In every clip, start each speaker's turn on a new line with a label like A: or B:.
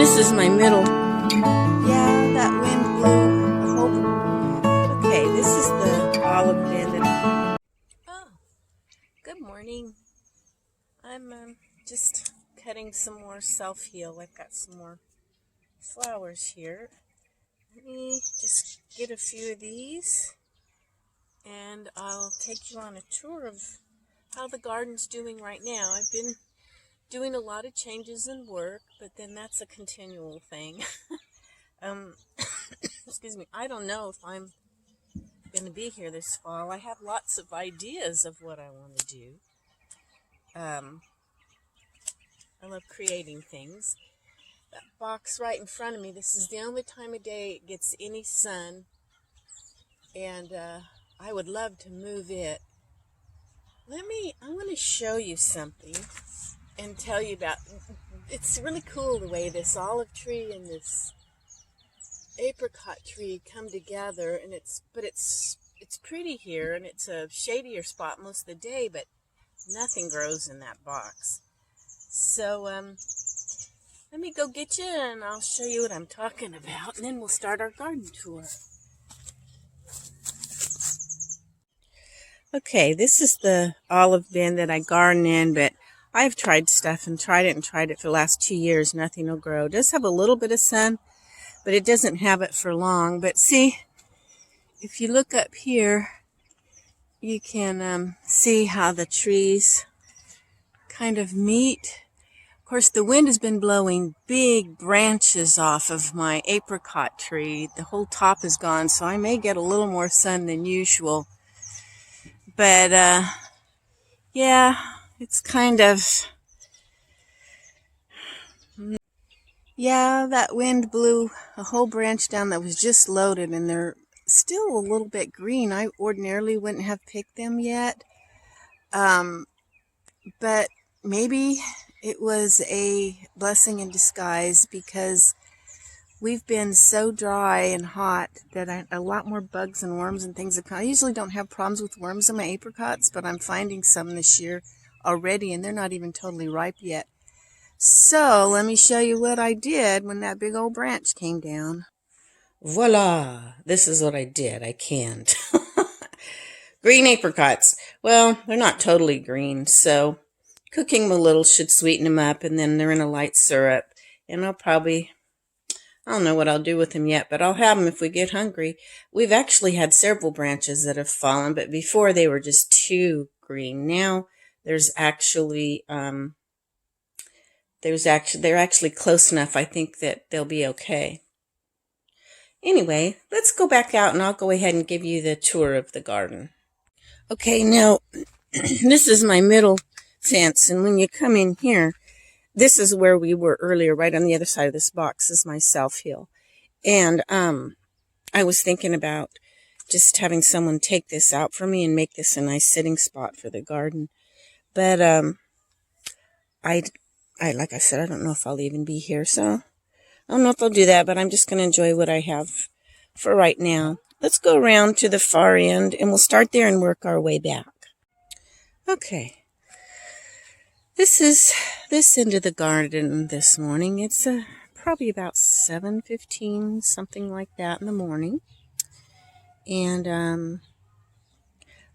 A: This is my middle. Yeah, that wind blew a whole... Okay, this is the olive bed that... Oh, good morning. I'm just cutting some more self-heal. I've got some more flowers here. Let me just get a few of these, and I'll take you on a tour of how the garden's doing right now. I've been doing a lot of changes in work, but then that's a continual thing. Excuse me, I don't know if I'm going to be here this fall. I have lots of ideas of what I want to do. I love creating things. That box right in front of me, this is the only time of day it gets any sun, and I would love to move it. I want to show you something and tell you about, it's really cool the way this olive tree and this apricot tree come together, and it's pretty here, and it's a shadier spot most of the day, but nothing grows in that box. So let me go get you, and I'll show you what I'm talking about, and then we'll start our garden tour. Okay, this is the olive bin that I garden in, but I've tried stuff and tried it for the last 2 years. Nothing will grow. It does have a little bit of sun, but it doesn't have it for long. But see, if you look up here, you can see how the trees kind of meet. Of course, the wind has been blowing big branches off of my apricot tree. The whole top is gone, so I may get a little more sun than usual. But, yeah, it's kind of... Yeah, that wind blew a whole branch down that was just loaded, and they're still a little bit green. I ordinarily wouldn't have picked them yet. But maybe it was a blessing in disguise, because we've been so dry and hot that a lot more bugs and worms and things have come. I usually don't have problems with worms in my apricots, but I'm finding some this year already, and they're not even totally ripe yet. So let me show you what I did when that big old branch came down. Voila! This is what I did. I canned. Green apricots. Well, they're not totally green, so cooking them a little should sweeten them up, and then they're in a light syrup. And I don't know what I'll do with them yet, but I'll have them if we get hungry. We've actually had several branches that have fallen, but before they were just too green. Now they're actually close enough, I think, that they'll be okay. Anyway, let's go back out, and I'll go ahead and give you the tour of the garden. Okay, now this is my middle fence, and when you come in here, this is where we were earlier, right on the other side of this box is my self-heal. And I was thinking about just having someone take this out for me and make this a nice sitting spot for the garden. But like I said, I don't know if I'll even be here, so I don't know if I'll do that, but I'm just going to enjoy what I have for right now. Let's go around to the far end, and we'll start there and work our way back. Okay. This is this end of the garden this morning. It's probably about 7:15, something like that in the morning. And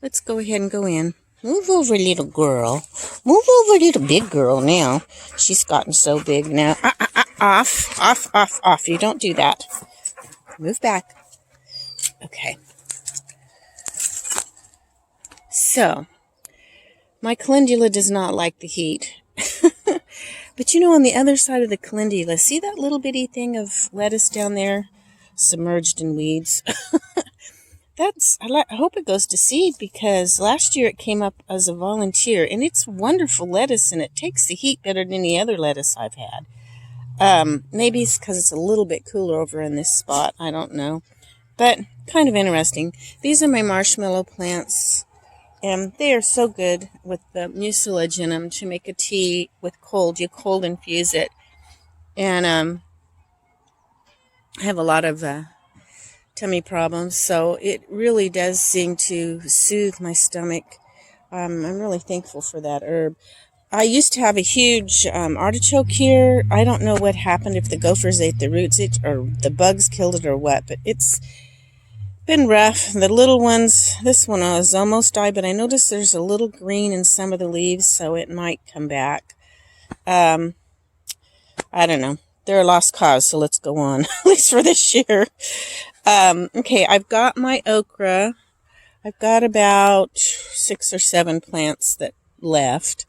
A: let's go ahead and go in. Move over, little girl. Move over, little big girl now. She's gotten so big now. Off. You don't do that. Move back. Okay. So, my calendula does not like the heat. But you know, on the other side of the calendula, see that little bitty thing of lettuce down there submerged in weeds? I hope it goes to seed, because last year it came up as a volunteer, and it's wonderful lettuce, and it takes the heat better than any other lettuce I've had. Maybe it's because it's a little bit cooler over in this spot. I don't know. But kind of interesting. These are my marshmallow plants. And they are so good with the mucilage in them to make a tea with cold. You cold infuse it. And I have a lot of tummy problems, so it really does seem to soothe my stomach. I'm really thankful for that herb. I used to have a huge artichoke here. I don't know what happened, if the gophers ate the roots or the bugs killed it or what, but it's been rough. The little ones, this one has almost died, but I noticed there's a little green in some of the leaves, so it might come back. I don't know. They're a lost cause, so let's go on, at least for this year. Okay, I've got my okra. I've got about 6 or 7 plants that left.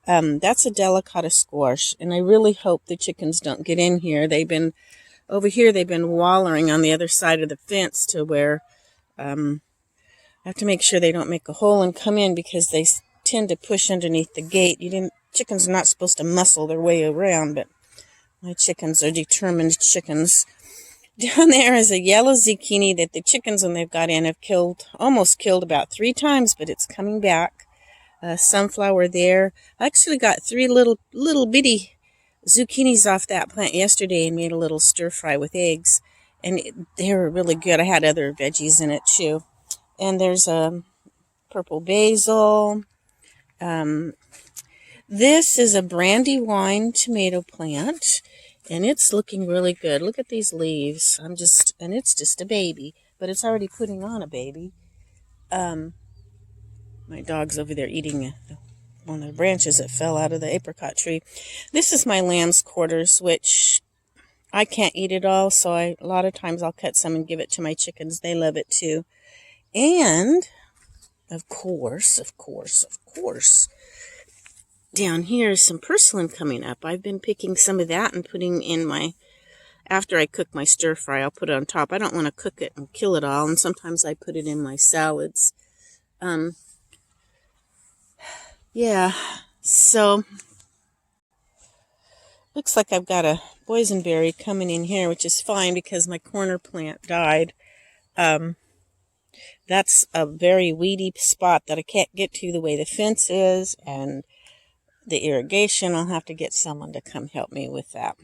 A: That's a delicata squash, and I really hope the chickens don't get in here. They've been wallering on the other side of the fence to where I have to make sure they don't make a hole and come in, because they tend to push underneath the gate. Chickens are not supposed to muscle their way around, but my chickens are determined chickens. Down there is a yellow zucchini that the chickens, when they've got in, have almost killed about 3 times, but it's coming back. Sunflower there. I actually got 3 little bitty zucchinis off that plant yesterday and made a little stir fry with eggs, and they were really good. I had other veggies in it too. And there's a purple basil. This is a brandywine tomato plant, and it's looking really good. Look at these leaves. And it's just a baby, but it's already putting on a baby. My dog's over there eating one of the branches that fell out of the apricot tree. This is my lamb's quarters, which I can't eat it all, so a lot of times I'll cut some and give it to my chickens. They love it too. And of course, down here is some purslane coming up. I've been picking some of that and putting in after I cook my stir fry, I'll put it on top. I don't want to cook it and kill it all, and sometimes I put it in my salads. Yeah, so looks like I've got a boysenberry coming in here, which is fine because my corner plant died. That's a very weedy spot that I can't get to the way the fence is, and the irrigation. I'll have to get someone to come help me with that.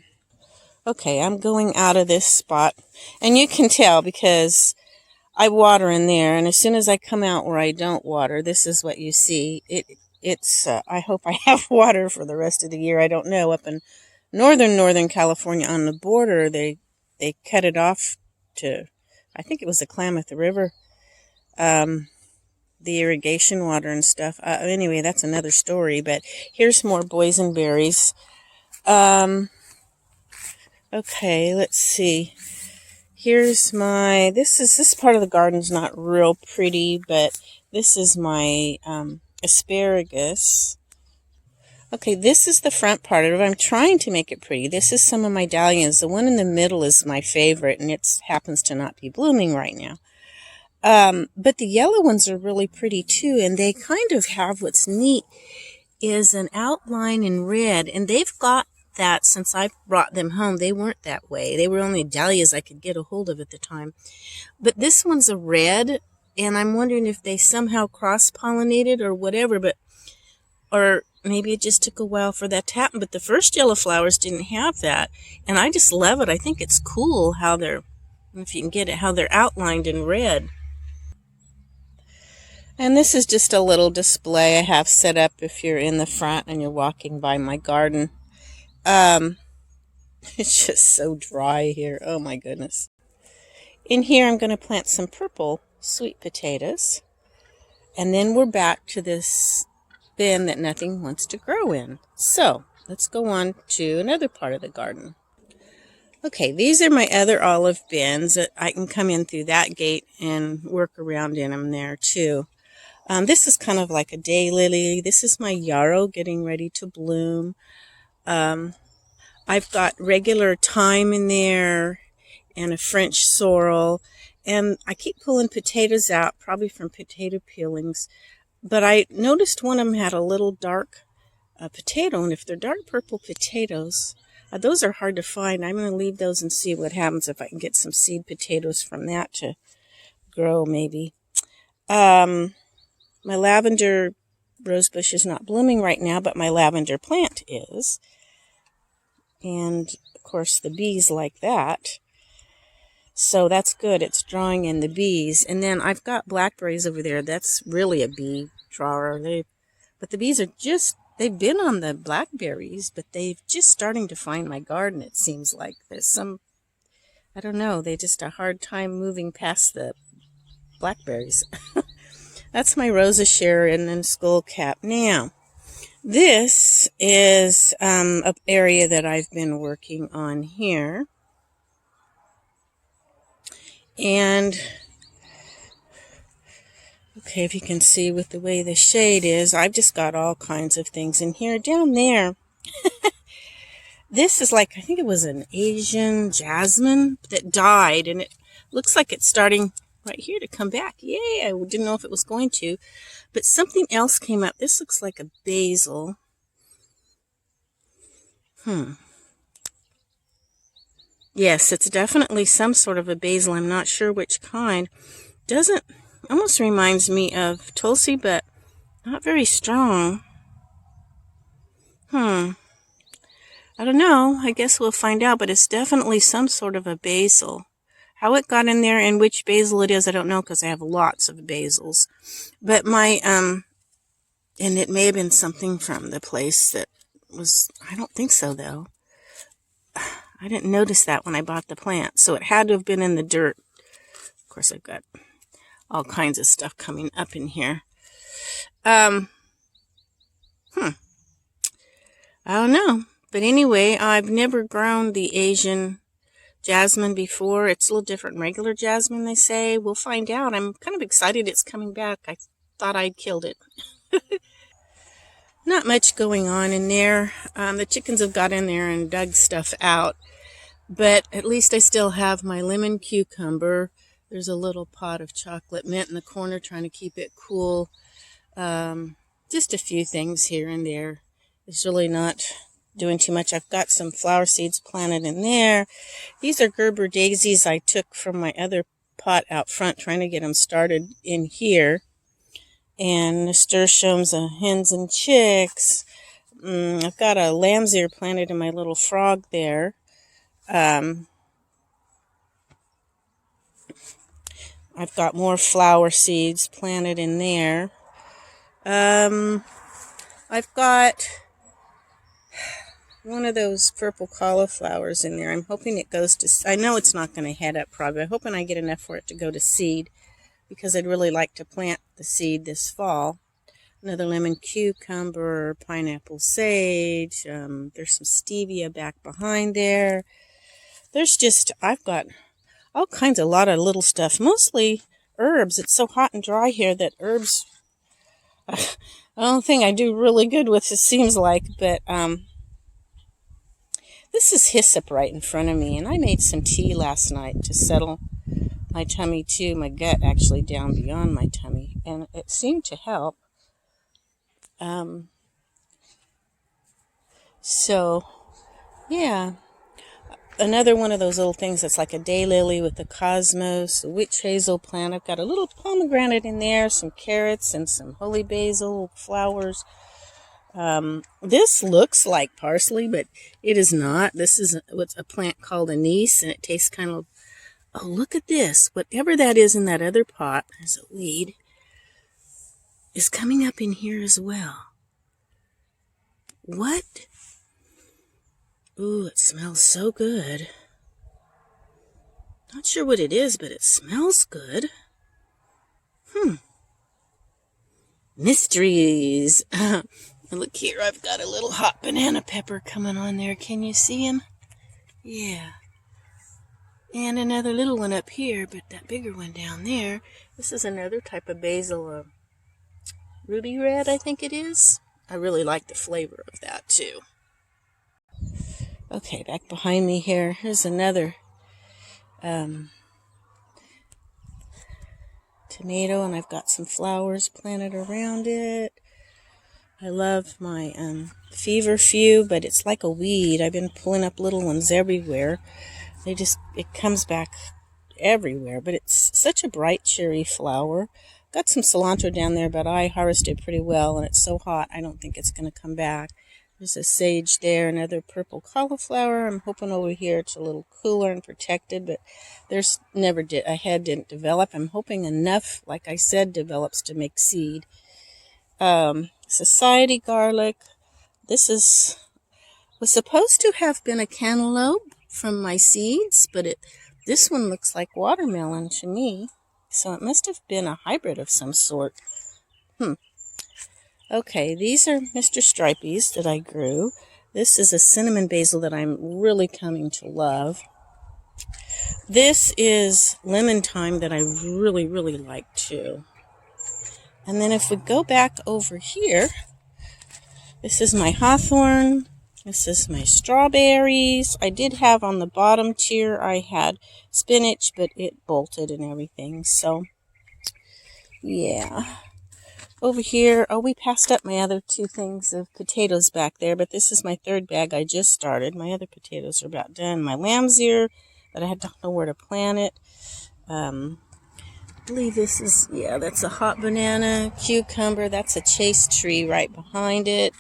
A: Okay, I'm going out of this spot, and you can tell because I water in there, and as soon as I come out where I don't water, this is what you see. I hope I have water for the rest of the year. I don't know. Up in northern California on the border, they cut it off to, I think it was the Klamath River, the irrigation water and stuff. Anyway, that's another story, but here's more boysenberries. Okay, let's see. Here's this part of the garden's not real pretty, but this is my asparagus. Okay, this is the front part of it. I'm trying to make it pretty. This is some of my dahlias. The one in the middle is my favorite, and it happens to not be blooming right now. But the yellow ones are really pretty too, and they kind of have, what's neat is an outline in red, and they've got that since I brought them home. They weren't that way. They were only dahlias I could get a hold of at the time. But this one's a red, and I'm wondering if they somehow cross-pollinated or whatever, or maybe it just took a while for that to happen. But the first yellow flowers didn't have that, and I just love it. I think it's cool how if you can get it, how they're outlined in red. And this is just a little display I have set up if you're in the front and you're walking by my garden. It's just so dry here. Oh my goodness. In here I'm going to plant some purple sweet potatoes. And then we're back to this bin that nothing wants to grow in. So let's go on to another part of the garden. Okay, these are my other olive bins that I can come in through that gate and work around in them there too. This is kind of like a daylily. This is my yarrow getting ready to bloom. I've got regular thyme in there and a French sorrel. And I keep pulling potatoes out, probably from potato peelings. But I noticed one of them had a little dark potato. And if they're dark purple potatoes, those are hard to find. I'm going to leave those and see what happens if I can get some seed potatoes from that to grow maybe. My lavender rosebush is not blooming right now, but my lavender plant is. And, of course, the bees like that. So that's good. It's drawing in the bees. And then I've got blackberries over there. That's really a bee drawer. But the bees are just they've been on the blackberries, but they've just starting to find my garden, it seems like. There's some, I don't know, they just a hard time moving past the blackberries. That's my Rosa Sharon and skullcap. Now, this is an area that I've been working on here. And, okay, if you can see with the way the shade is, I've just got all kinds of things in here. Down there, this is like, I think it was an Asian jasmine that died, and it looks like it's starting right here to come back. Yay, I didn't know if it was going to, but something else came up. This looks like a basil. Yes, it's definitely some sort of a basil. I'm not sure which kind. Doesn't, almost reminds me of Tulsi, but not very strong. I don't know. I guess we'll find out, but it's definitely some sort of a basil. How it got in there and which basil it is, I don't know, because I have lots of basils. But my, and it may have been something from the place that was, I don't think so, though. I didn't notice that when I bought the plant, so it had to have been in the dirt. Of course, I've got all kinds of stuff coming up in here. I don't know. But anyway, I've never grown the Asian jasmine before. It's a little different from regular jasmine, they say. We'll find out. I'm kind of excited it's coming back. I thought I'd killed it. Not much going on in there. The chickens have got in there and dug stuff out. But at least I still have my lemon cucumber. There's a little pot of chocolate mint in the corner trying to keep it cool. Just a few things here and there. It's really not doing too much. I've got some flower seeds planted in there. These are Gerber daisies I took from my other pot out front, trying to get them started in here. And nasturtiums, hens and chicks. I've got a lamb's ear planted in my little frog there. I've got more flower seeds planted in there. I've got one of those purple cauliflowers in there. I'm hoping it goes to, I know it's not going to head up probably. I'm hoping I get enough for it to go to seed, because I'd really like to plant the seed this fall. Another lemon cucumber, pineapple sage. There's some stevia back behind there. There's just, I've got all kinds, a lot of little stuff, mostly herbs. It's so hot and dry here that herbs, I don't think I do really good with, it seems like, but this is hyssop right in front of me, and I made some tea last night to settle my tummy too, my gut actually down beyond my tummy, and it seemed to help. So, yeah. Another one of those little things that's like a daylily with the cosmos, a witch hazel plant. I've got a little pomegranate in there, some carrots, and some holy basil flowers. This looks like parsley, but it is not. This is what's a plant called anise, and it tastes kind of, oh, look at this. Whatever that is in that other pot, there's a weed, is coming up in here as well. What? Ooh, it smells so good. Not sure what it is, but it smells good. Mysteries. Look here, I've got a little hot banana pepper coming on there. Can you see him? Yeah. And another little one up here, but that bigger one down there. This is another type of basil, ruby red, I think it is. I really like the flavor of that, too. Okay, back behind me here, here's another tomato, and I've got some flowers planted around it. I love my feverfew, but it's like a weed. I've been pulling up little ones everywhere. It comes back everywhere, but it's such a bright, cheery flower. Got some cilantro down there, but I harvested pretty well, and it's so hot, I don't think it's going to come back. There's a sage there, another purple cauliflower. I'm hoping over here it's a little cooler and protected, but there's a head didn't develop. I'm hoping enough, like I said, develops to make seed. Society garlic, This was supposed to have been a cantaloupe from my seeds, but this one looks like watermelon to me. So it must have been a hybrid of some sort. Okay, these are Mr. Stripey's that I grew. This is a cinnamon basil that I'm really coming to love. This is lemon thyme that I really, really like too. And then if we go back over here, this is my hawthorn. This is my strawberries. I did have on the bottom tier, I had spinach, but it bolted and everything. So, yeah. Over here, we passed up my other 2 things of potatoes back there, but this is my 3rd bag I just started. My other potatoes are about done. My lamb's ear, that I don't know where to plant it. I believe this is, that's a hot banana, cucumber. That's a chase tree right behind it.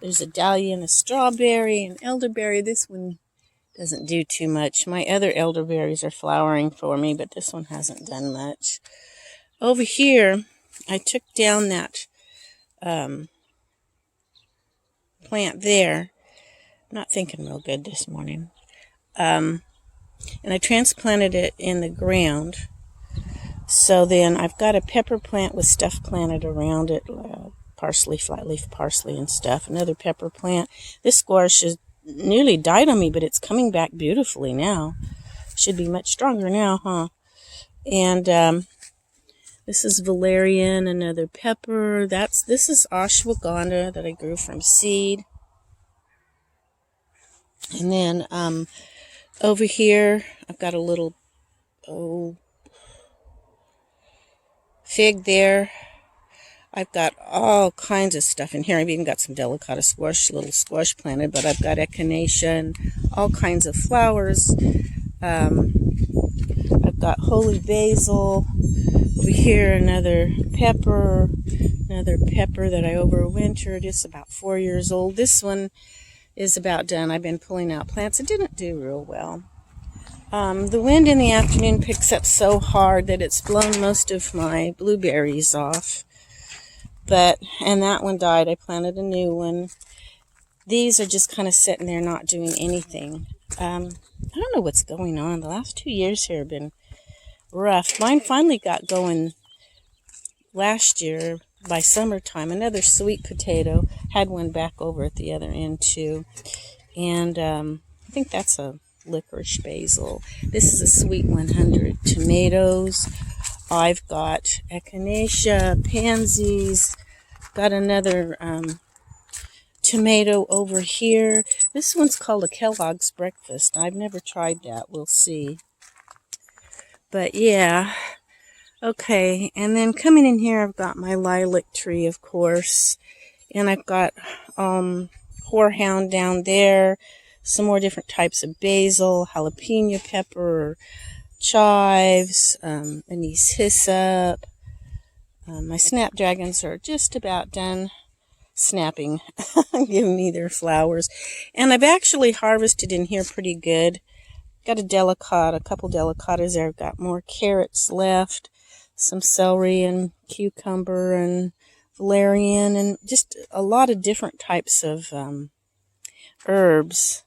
A: There's a dahlia and a strawberry, an elderberry. This one doesn't do too much. My other elderberries are flowering for me, but this one hasn't done much. Over here, I took down that plant there. I'm not thinking real good this morning. And I transplanted it in the ground. So then I've got a pepper plant with stuff planted around it, parsley, flatleaf parsley and stuff. Another pepper plant. This squash is nearly died on me, but it's coming back beautifully now. Should be much stronger now, huh? And this is valerian, another pepper. This is ashwagandha that I grew from seed. And then over here, I've got a little fig there. I've got all kinds of stuff in here. I've even got some delicata squash, little squash planted, but I've got echinacea and all kinds of flowers. I've got holy basil. Over here, another pepper that I overwintered. It's about 4 years old. This one is about done. I've been pulling out plants. It didn't do real well. The wind in the afternoon picks up so hard that it's blown most of my blueberries off. And that one died. I planted a new one. These are just kind of sitting there not doing anything. I don't know what's going on. The last 2 years here have been rough. Mine finally got going last year by summertime. Another sweet potato. Had one back over at the other end too. And I think that's a licorice basil. This is a sweet 100. Tomatoes. I've got echinacea, pansies. Got another tomato over here. This one's called a Kellogg's Breakfast. I've never tried that. We'll see. But yeah. Okay. And then coming in here, I've got my lilac tree, of course. And I've got horehound down there. Some more different types of basil, jalapeno pepper, chives, anise hyssop. My snapdragons are just about done snapping, giving me their flowers. And I've actually harvested in here pretty good. Got a couple delicatas there. I've got more carrots left, some celery and cucumber and valerian, and just a lot of different types of herbs.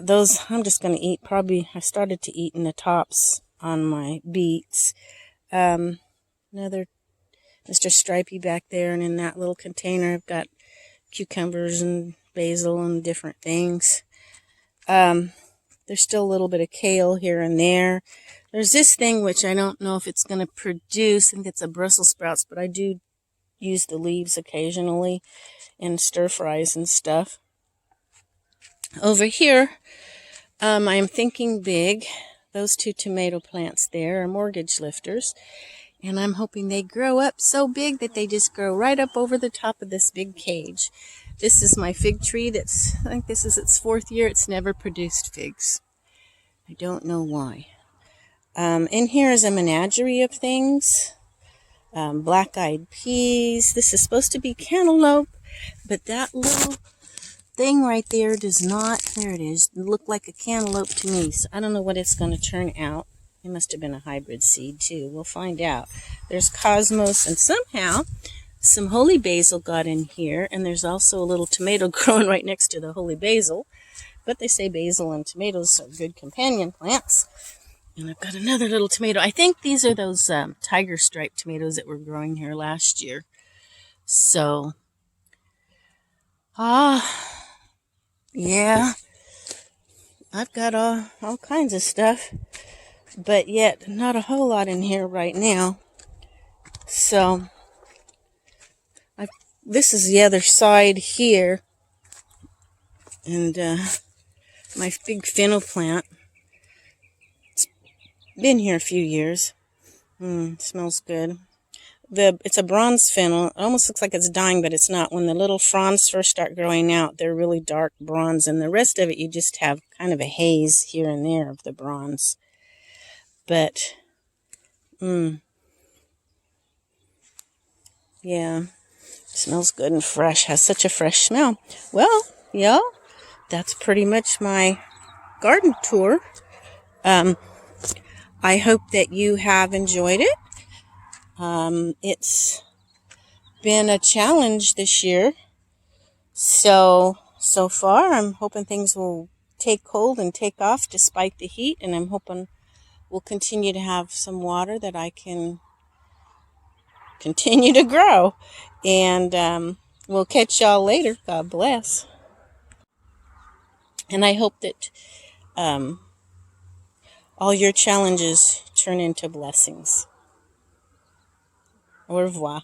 A: Those I'm just going to eat. Probably I started to eat in the tops on my beets. Another Mr. Stripey back there, and in that little container I've got cucumbers and basil and different things. There's still a little bit of kale here and there. There's this thing which I don't know if it's going to produce. I think it's a Brussels sprouts, but I do use the leaves occasionally in stir fries and stuff. Over here, I am thinking big. Those 2 tomato plants there are mortgage lifters. And I'm hoping they grow up so big that they just grow right up over the top of this big cage. This is my fig tree I think this is its 4th year. It's never produced figs. I don't know why. In here is a menagerie of things. Black-eyed peas. This is supposed to be cantaloupe, but that little thing right there does not, there it is, look like a cantaloupe to me. So I don't know what it's going to turn out. It must have been a hybrid seed too. We'll find out. There's cosmos, and somehow
B: some holy basil got in here, and there's also a little tomato growing right next to the holy basil. But they say basil and tomatoes are good companion plants. And I've got another little tomato. I think these are those tiger stripe tomatoes that were growing here last year. So, yeah, I've got all kinds of stuff, but yet not a whole lot in here right now. So, this is the other side here, and my big fennel plant. It's been here a few years. Smells good. It's a bronze fennel. It almost looks like it's dying, but it's not. When the little fronds first start growing out, they're really dark bronze, and the rest of it you just have kind of a haze here and there of the bronze. But, yeah, smells good and fresh. Has such a fresh smell. Well, yeah, that's pretty much my garden tour. I hope that you have enjoyed it. It's been a challenge this year. So far, I'm hoping things will take hold and take off despite the heat, and I'm hoping we'll continue to have some water that I can continue to grow. And we'll catch y'all later. God bless. And I hope that all your challenges turn into blessings. Au revoir.